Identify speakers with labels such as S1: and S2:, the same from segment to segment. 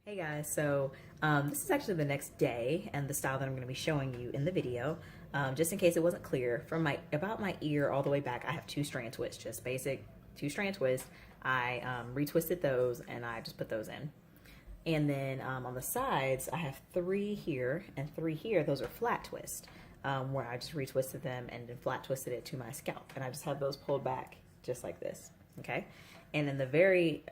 S1: Hey guys, so this is actually the next day and the style that I'm going to be showing you in the video. Just in case it wasn't clear, from about my ear all the way back, I have 2-strand twists, just basic 2-strand twists. I retwisted those and I just put those in. And then on the sides, I have 3 here and 3 here. Those are flat twists, where I just retwisted them and then flat twisted it to my scalp. And I just have those pulled back just like this, okay? And in the very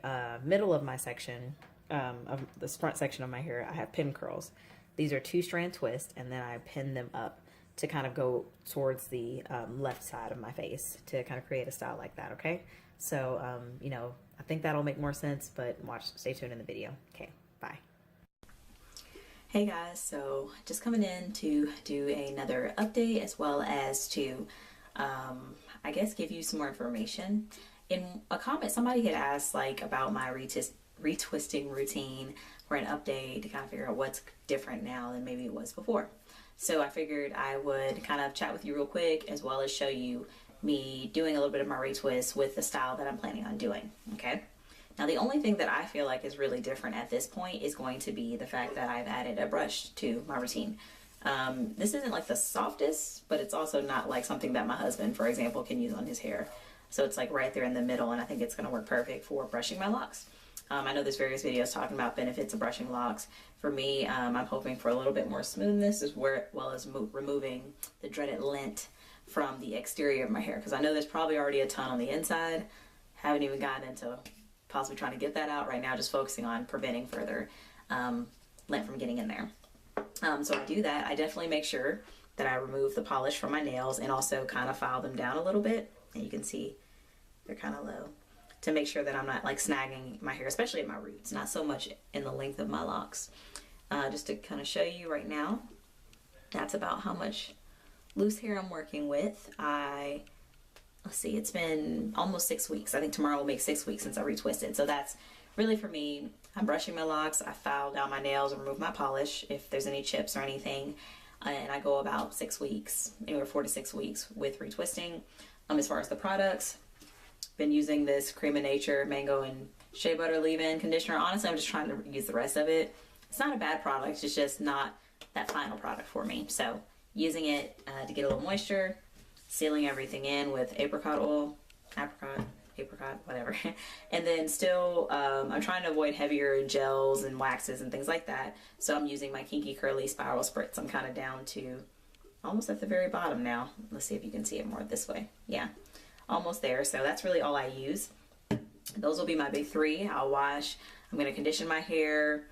S1: middle of my section, of the front section of my hair, I have pin curls. These are 2-strand twists, and then I pin them up to kind of go towards the left side of my face to kind of create a style like that, okay? So, you know, I think that'll make more sense, but stay tuned in the video. Okay, bye. Hey guys, so just coming in to do another update as well as to, I guess, give you some more information. In a comment, somebody had asked like about my retwisting routine for an update to kind of figure out what's different now than maybe it was before. So I figured I would kind of chat with you real quick as well as show you me doing a little bit of my retwist with the style that I'm planning on doing, okay? Now the only thing that I feel like is really different at this point is going to be the fact that I've added a brush to my routine. This isn't like the softest, but it's also not like something that my husband, for example, can use on his hair. So it's like right there in the middle, and I think it's going to work perfect for brushing my locks. I know there's various videos talking about benefits of brushing locks. For me, I'm hoping for a little bit more smoothness as well as removing the dreaded lint from the exterior of my hair, because I know there's probably already a ton on the inside. Haven't even gotten into possibly trying to get that out right now, just focusing on preventing further lint from getting in there. So I do that. I definitely make sure that I remove the polish from my nails and also kind of file them down a little bit. And you can see they're kind of low, to make sure that I'm not like snagging my hair, especially at my roots, not so much in the length of my locks. Just to kind of show you right now, that's about how much loose hair I'm working with. Let's see, it's been almost 6 weeks. I think tomorrow will make 6 weeks since I retwisted. So that's really for me. I'm brushing my locks, I file down my nails and remove my polish if there's any chips or anything. And I go about 6 weeks, anywhere 4 to 6 weeks with retwisting. As far as the products, been using this Cream of Nature mango and shea butter leave-in conditioner. Honestly, I'm just trying to use the rest of it. It's not a bad product, it's just not that final product for me. So using it to get a little moisture, sealing everything in with apricot oil, apricot, whatever. And then still, I'm trying to avoid heavier gels and waxes and things like that. So I'm using my Kinky Curly Spiral Spritz. I'm kind of down to almost at the very bottom now. Let's see if you can see it more this way. Yeah, almost there. So that's really all I use. Those will be my big 3. I'll wash, I'm going to condition my hair,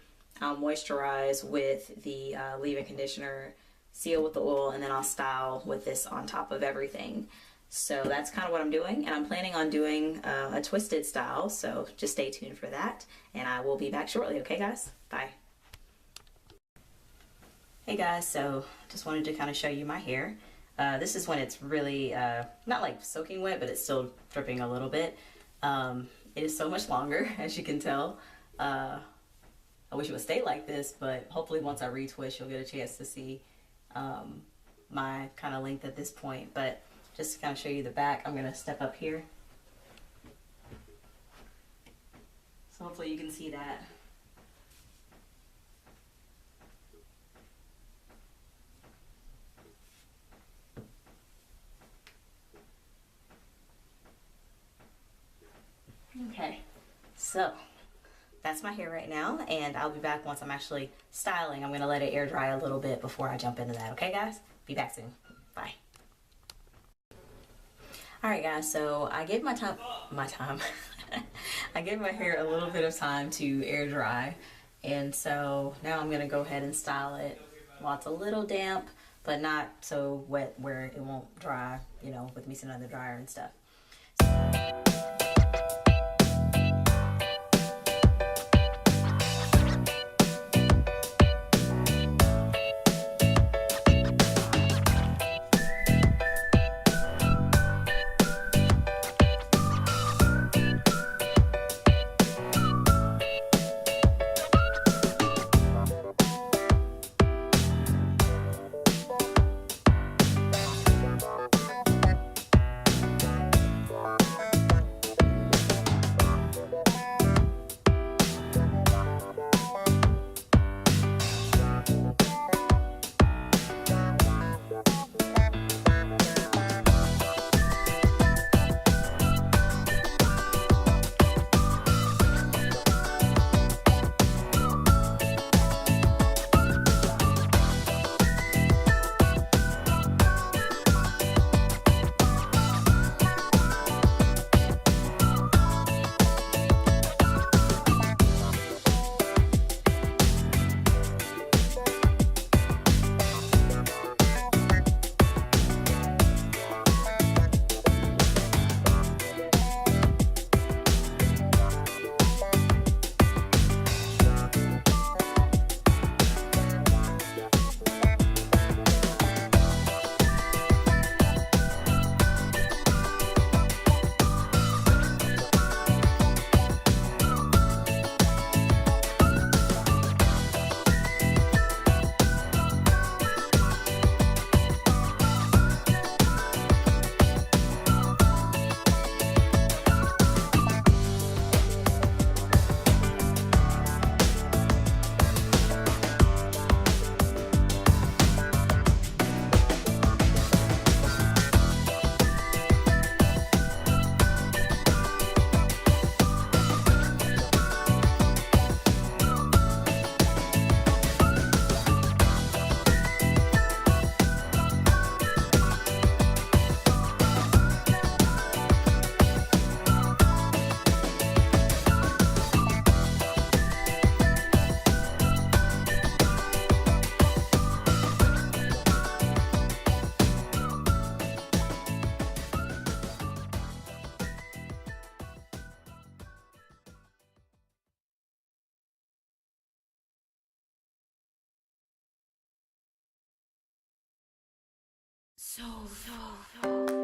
S1: I'll moisturize with the leave-in conditioner, seal with the oil, and then I'll style with this on top of everything. So that's kind of what I'm doing, and I'm planning on doing a twisted style, so just stay tuned for that, and I will be back shortly. Okay guys, bye. Hey guys, so just wanted to kind of show you my hair. This is when it's really not like soaking wet, but it's still dripping a little bit. It is so much longer, as you can tell. I wish it would stay like this, but hopefully once I retwist, you'll get a chance to see my kind of length at this point. But just to kind of show you the back, I'm going to step up here. So hopefully you can see that. Okay, so that's my hair right now, and I'll be back once I'm actually styling. I'm going to let it air dry a little bit before I jump into that. Okay guys, be back soon. Bye. Alright guys, so I gave my I gave my hair a little bit of time to air dry, and so now I'm going to go ahead and style it while it's a little damp, but not so wet where it won't dry, you know, with me sitting on the dryer and stuff.
S2: so